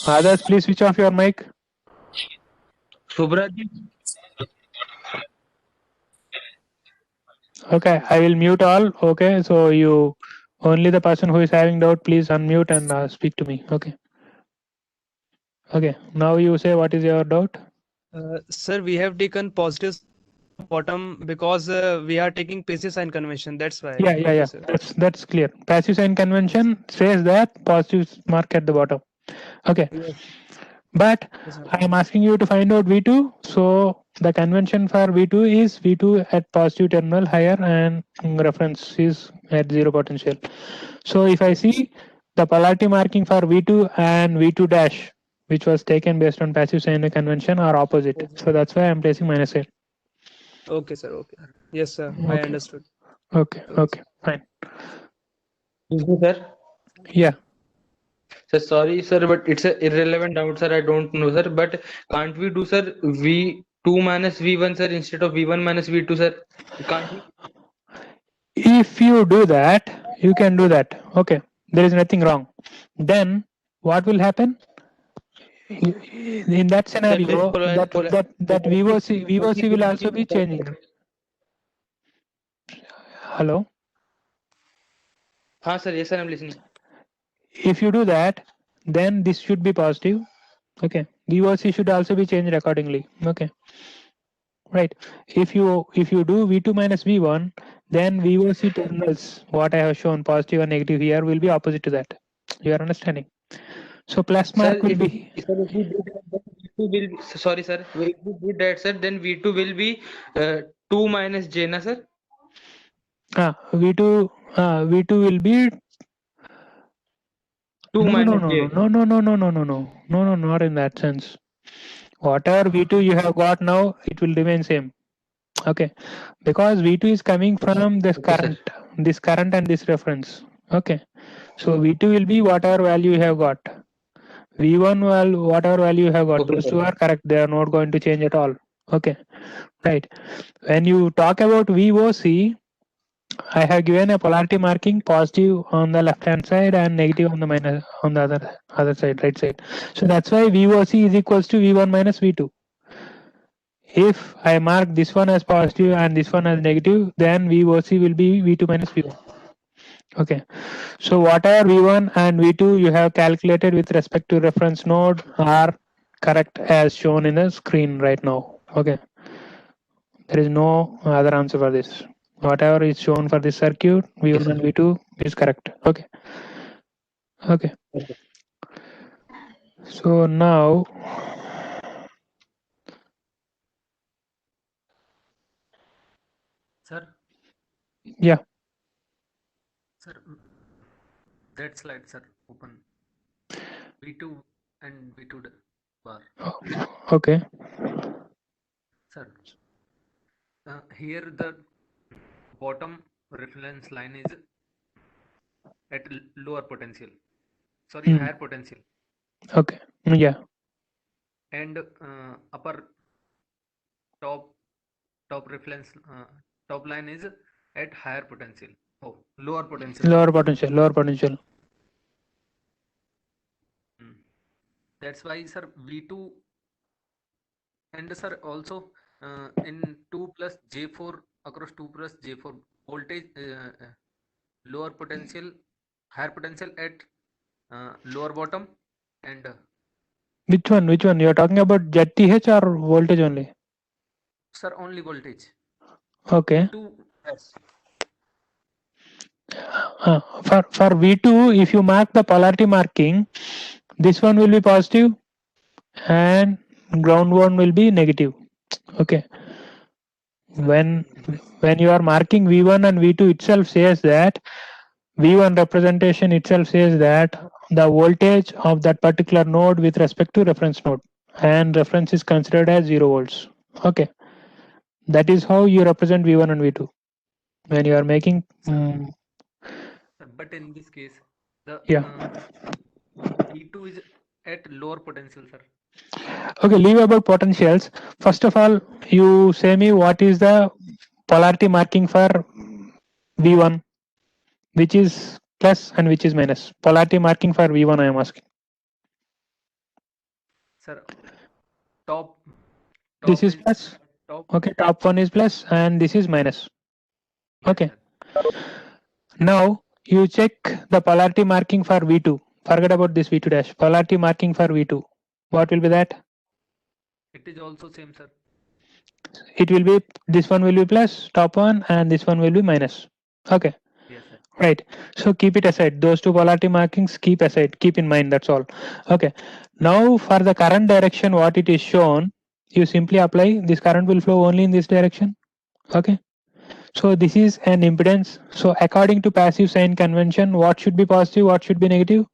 Others, please switch off your mic. Subhraji, Okay, I will mute all. Okay, so you only the person who is having doubt, please unmute and speak to me. Okay. Okay. Now you say what is your doubt? Sir, we have taken positive bottom because we are taking passive sign convention. That's why. Yeah, Okay, sir. that's clear. Passive sign convention says that positive mark at the bottom. Okay, Yes. but Yes, sir. I am asking you to find out V2. So the convention for V2 is V2 at positive terminal higher and reference is at zero potential. So if I see the polarity marking for V2 and V2 dash, which was taken based on passive sign convention, are opposite. So that's why I'm placing minus -8. Okay, sir. Okay. Yes, sir. I Okay. understood. Okay, fine. Excuse me, sir. Yeah. Sir, sorry, sir, but it's a irrelevant doubt, sir. I don't know, sir. But can't we do, sir, V2 minus V1, sir, instead of V1 minus V2, sir? Can't we? If you do that, you can do that. Okay, there is nothing wrong. Then what will happen? In that scenario, that VOC will also be changing. Hello. Sir. Yes, sir. I'm listening. If you do that, then this should be positive. Okay, VOC should also be changed accordingly. Okay, right. If you do V2 minus V1, then VOC terminals, what I have shown positive and negative here, will be opposite to that. You are understanding? So plus mark Sir, will if be we do that, then V2 will be, sorry, sir. If we do that, sir, then V2 will be 2 minus J, na, sir? V2 will be 2 minus J. no, not in that sense. Whatever V2 you have got now, it will remain same. Okay, because V2 is coming from this Okay, current and this reference. Okay, so V2 will be whatever value you have got. V1 whatever value you have got, Okay, those sir. two are correct. They are not going to change at all. Okay, right. When you talk about VOC, I have given a polarity marking positive on the left hand side and negative on the minus on the other side, right side. So that's why VOC is equals to V1 minus V2. If I mark this one as positive and this one as negative, then VOC will be V2 minus V1. Okay, so whatever V1 and V2 you have calculated with respect to reference node are correct as shown in the screen right now. Okay, there is no other answer for this. Whatever is shown for this circuit, V1 and V2 is correct. Okay. Okay. So now, Sir, yeah. sir, that slide, sir, open V2 and V2 bar. Okay. Sir, here the bottom reference line is at lower potential. Sorry, higher potential. Okay. Yeah. And upper top reference top line is at higher potential. Oh, lower potential. Lower potential. That's why, sir, V2 and sir also in 2 plus J4 across 2 plus J4 voltage lower potential, higher potential at lower bottom and Which one? You are talking about ZTH or voltage only? sir only voltage. Okay. V2 yes. For V2, if you mark the polarity marking, this one will be positive and ground one will be negative. Okay. When you are marking V1 and V2 itself says that V1 representation itself says that the voltage of that particular node with respect to reference node, and reference is considered as 0 volts. Okay, that is how you represent V1 and V2 when you are making. But in this case, the Yeah. V2 is at lower potential, sir. Okay, leave about potentials. First of all, you say me what is the polarity marking for V1, which is plus and which is minus. Polarity marking for V1 I am asking. Sir, top This is plus. top. Okay, top one is plus and this is minus. Yes, okay. Sir. Now you check the polarity marking for V2. Forget about this V2 dash. Polarity marking for V2. What will be that? It is also same, sir. it will be, this one will be plus top one and this one will be minus. Okay, Yes, sir. right. So keep it aside, those two polarity markings keep aside, keep in mind, that's all. Okay, now for the current direction what it is shown, you simply apply, this current will flow only in this direction. Okay, so this is an impedance. So according to passive sign convention, what should be positive, what should be negative?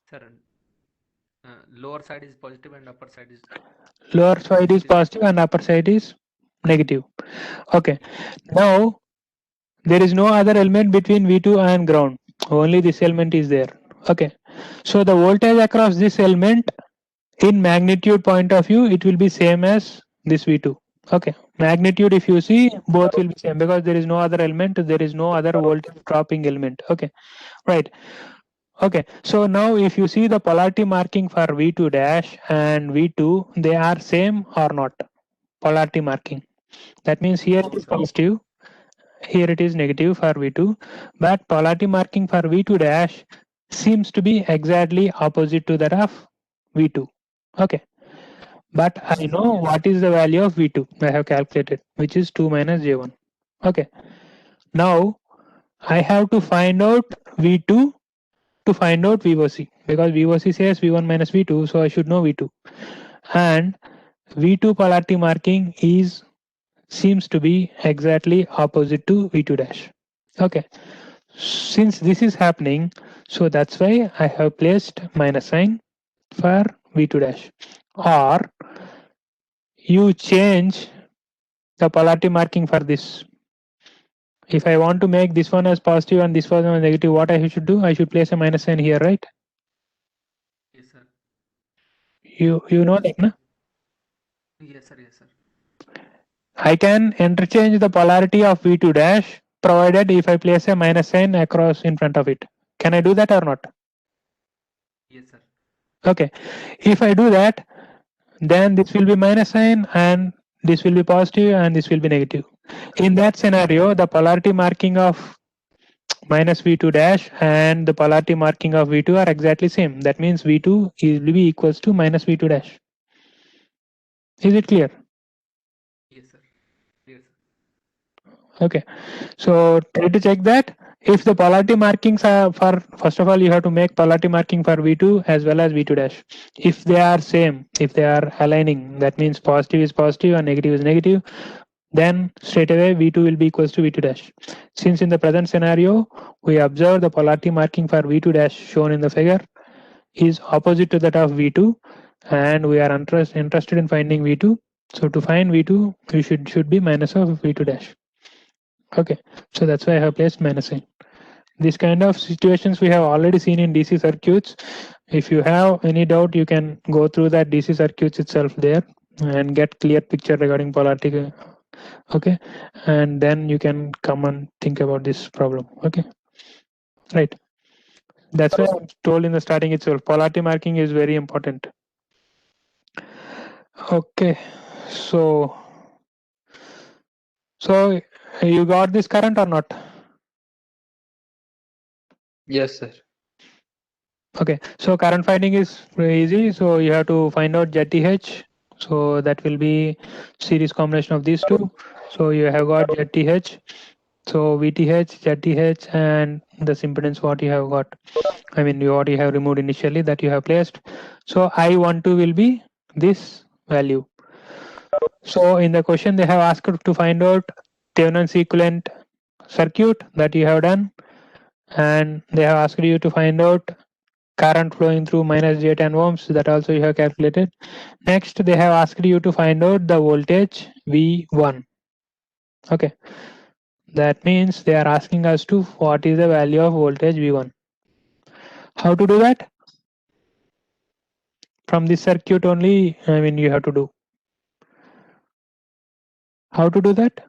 Sir, lower side is positive and upper side is Lower side is positive and upper side is negative. Okay, now there is no other element between V2 and ground, only this element is there. Okay, so the voltage across this element in magnitude point of view, it will be same as this V2. Okay, magnitude if you see, both will be same because there is no other element, there is no other voltage dropping element. Okay, right. Okay, so now if you see the polarity marking for V2 dash and V2, they are same or not? Polarity marking. That means here it is positive, here it is negative for V2, but polarity marking for V2 dash seems to be exactly opposite to that of V2. Okay, but I know what is the value of V2. I have calculated, which is 2 minus J1. Okay, now I have to find out V2 to find out VOC, because VOC says V1 minus V2, so I should know V2. And V2 polarity marking is seems to be exactly opposite to V2 dash. Okay, since this is happening, so that's why I have placed minus sign for V2 dash. Or you change the polarity marking for this. If I want to make this one as positive and this one as negative, what I should do? I should place a minus sign here, right? yes, sir. You know that, no? Yes, sir. Yes, sir. I can interchange the polarity of V2 dash provided if I place a minus sign across in front of it. Can I do that or not? Yes, sir. Okay, if I do that, then this will be minus sign and this will be positive and this will be negative. In that scenario, the polarity marking of minus V2 dash and the polarity marking of V2 are exactly same. That means V2 will be equals to minus V2 dash. Is it clear? Yes, sir. Yes, sir. Okay, so try to check that. If the polarity markings are for, first of all, you have to make polarity marking for V2 as well as V2 dash. If they are same, if they are aligning, that means positive is positive and negative is negative, then straight away V2 will be equals to V2 dash. Since in the present scenario, we observe the polarity marking for V2 dash shown in the figure is opposite to that of V2, and we are interested in finding V2. So to find V2, we should be minus of V2 dash. Okay, so that's why I have placed minus sign. This kind of situations we have already seen in DC circuits. If you have any doubt, you can go through that DC circuits itself there and get clear picture regarding polarity. Okay, and then you can come and think about this problem. Okay, right. That's why I told in the starting itself, polarity marking is very important. Okay, so you got this current or not? Yes, sir. Okay, so current finding is very easy. So you have to find out ZTH. So that will be series combination of these two. So you have got ZTH. So VTH, ZTH, and the impedance what you have got. I mean, what you have removed initially that you have placed. So I12 will be this value. So in the question they have asked to find out Thevenin's equivalent circuit that you have done, and they have asked you to find out current flowing through minus J10 ohms, that also you have calculated. Next they have asked you to find out the voltage V1. Okay, that means they are asking us to what is the value of voltage V1. How to do that? From this circuit only, I mean, you have to do. How to do that?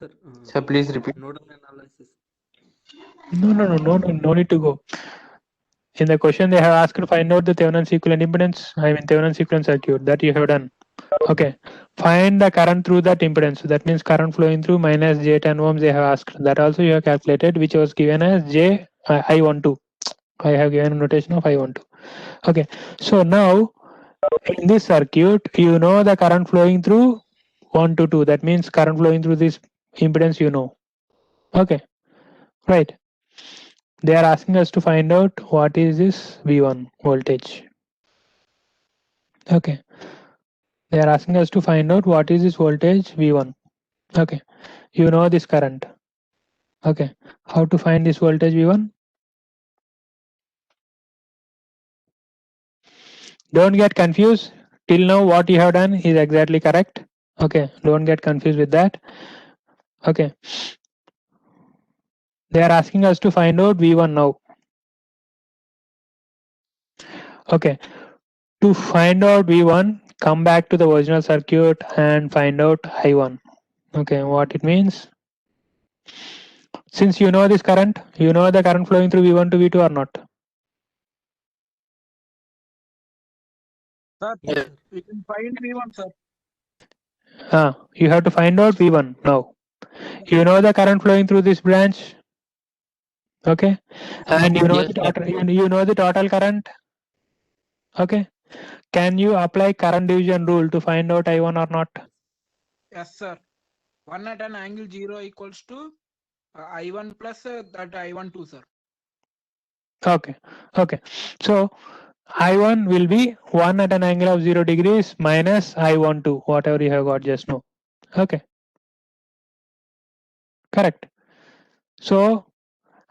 Sir, Sir, please repeat. nodal analysis. No need to go. In the question they have asked to find out the Thevenin's equivalent impedance, I mean Thevenin's equivalent circuit, that you have done. Okay, find the current through that impedance. That means current flowing through minus J10 ohms they have asked. That also you have calculated, which was given as I12. I have given a notation of I12. Okay, so now in this circuit, you know the current flowing through 1 to 2. That means current flowing through this impedance, you know. Okay, right. They are asking us to find out what is this V1 voltage. Okay, they are asking us to find out what is this voltage V1. Okay, you know this current. Okay, how to find this voltage V1? Don't get confused. Till now, what you have done is exactly correct. Okay, don't get confused with that. Okay, they are asking us to find out V1 now. Okay, to find out V1, come back to the original circuit and find out I1. Okay, what it means? Since you know this current, you know the current flowing through V1 to V2 or not? Sir, Yes. we can find V1, sir. You have to find out V1 now. You know the current flowing through this branch, okay, and you know Yes, the total. You know the total current, okay. Can you apply current division rule to find out I1 or not? Yes, sir. 1 at an angle 0 equals to I1 plus that I12, sir. Okay, okay. So I1 will be 1 at an angle of 0 degrees minus I12, whatever you have got just now. Okay, correct. So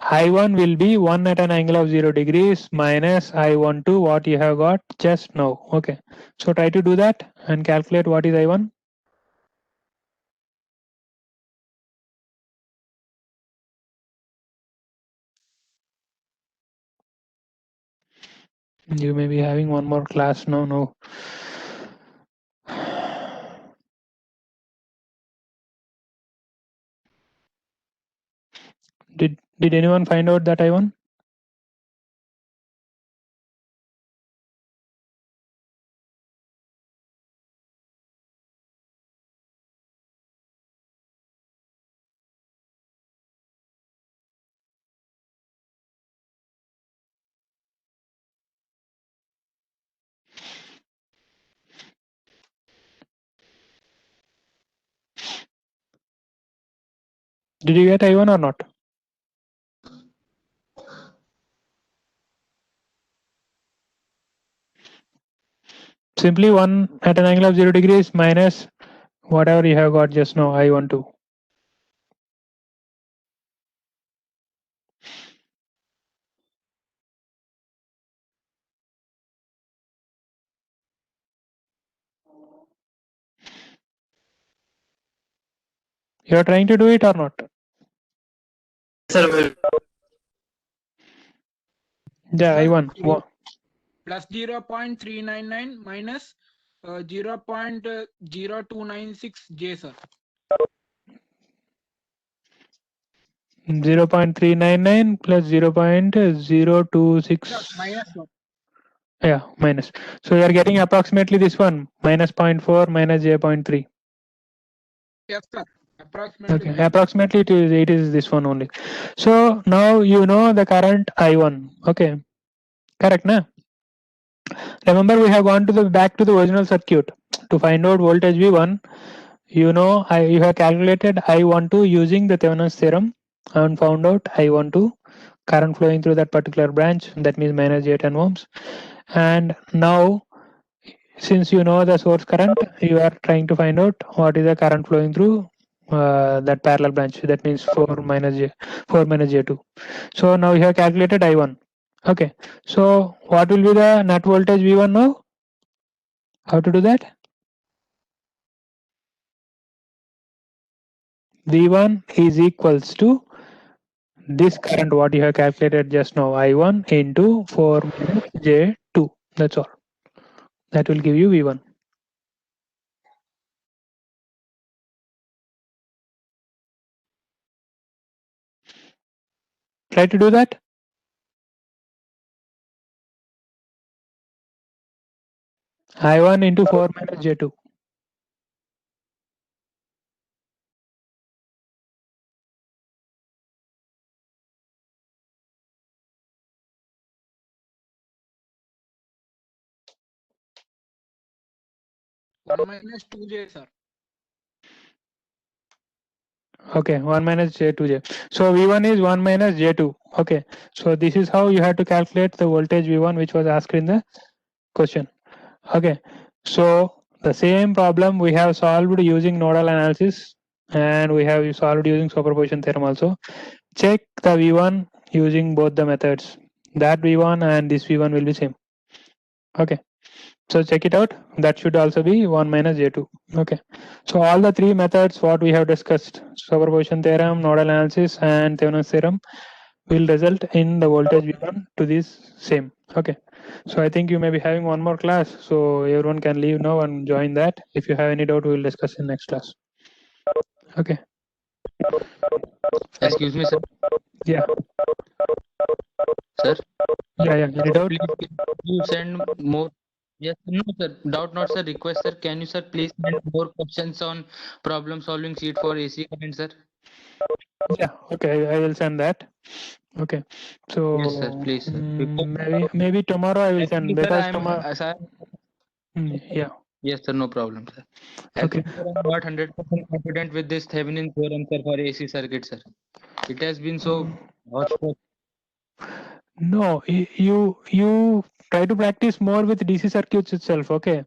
I1 will be 1 at an angle of 0 degrees minus I12, what you have got just now. Okay, so try to do that and calculate what is I1. You may be having one more class now. No. Did anyone find out that I1? Did you get I1 or not? Simply 1 at an angle of 0 degrees minus whatever you have got just now, I12. You are trying to do it or not? sir. Will Yeah, Sir, I1. plus 0.399 minus 0.0296 J, sir. 0.399 plus 0.026. Sir, minus, sir. Yeah, minus. So you are getting approximately this one, minus 0.4 minus 0.3. Yes, sir. Approximately. Okay, approximately it is this one only. So now you know the current I1. Okay, correct, na? Remember we have gone to the back to the original circuit to find out voltage V1. You know you have calculated I12 using the Thevenin's theorem and found out I12 current flowing through that particular branch, that means minus 10 ohms. And now since you know the source current, you are trying to find out what is the current flowing through that parallel branch, that means 4 minus j2. So now you have calculated I1. Okay, so what will be the net voltage V1 now? How to do that? V1 is equals to this current what you have calculated just now, I1 into 4 minus j2. That's all. That will give you V1. Try to do that. I1 into 4 minus j2. 1 minus 2j, sir. Okay, 1 minus j2j. So V1 is 1 minus j2. Okay, so this is how you have to calculate the voltage V1 which was asked in the question. Okay, so the same problem we have solved using nodal analysis, and we have solved using superposition theorem also. Check the V1 using both the methods. That V1 and this V1 will be same. Okay, so check it out. That should also be 1 minus j2. Okay, so all the three methods what we have discussed, superposition theorem, nodal analysis, and Thevenin's theorem, will result in the voltage V1 to this same. Okay, so I think you may be having one more class, so everyone can leave now and join that. If you have any doubt, we will discuss in next class. Okay. Excuse me, sir. Yeah. Sir, Yeah. Any doubt? please can you send more. Yes, no, sir. Doubt not, sir. Request, sir. Can you, sir, please send more questions on problem solving sheet for AC current, sir? Yeah. Okay, I will send that. Okay. So Yes, sir. Please, sir. maybe tomorrow I will Actually, send, sir, because I am, tomorrow. sir. Yeah. Yes, sir. No problem, sir. Okay. Actually, sir, I'm not 100% confident with this Thevenin theorem, sir, for AC circuit, sir. It has been so hodgepodge. No, you try to practice more with DC circuits itself. Okay,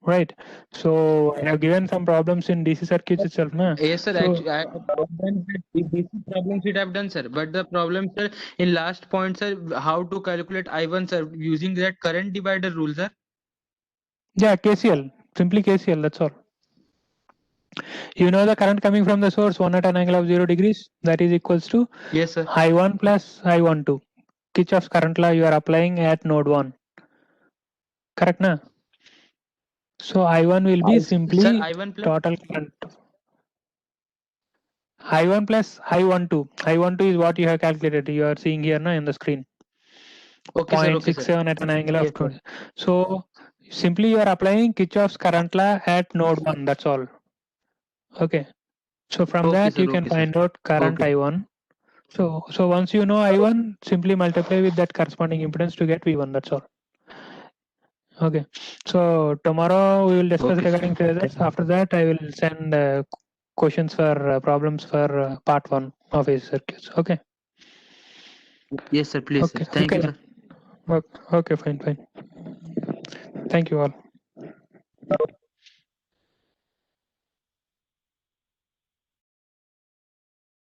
right. So I have given some problems in DC circuits itself, na. Yes, sir. So Actually, I have done the basic problem sheet I've done, sir. But the problem, sir, in last point, sir, how to calculate I1, sir, using that current divider rule, sir. yeah, KCL, simply KCL. That's all. You know the current coming from the source, 1 at an angle of 0 degrees. That is equals to Yes, sir. I1 plus I12. Kirchhoff's current law you are applying at node 1. Correct, na? So I1 will be simply Sir, I1 plus. total current. I1 plus I12. I12 is what you have calculated. You are seeing here na, in the screen. Okay, sir. Okay, sir. 0.67 at an angle Yes, of 20. So simply you are applying Kirchhoff's current law at node 1. That's all. Okay. So from Okay, that sir. you can Okay, sir. find out current Okay. I1. So once you know I1, simply multiply with that corresponding impedance to get V1. That's all. Okay. So tomorrow we will discuss Okay, sir. regarding phasors. After that, I will send questions for problems for part 1 of AC circuits. Okay. Yes, sir. Please, sir. Okay. Thank you, sir. Okay. Fine. Thank you all.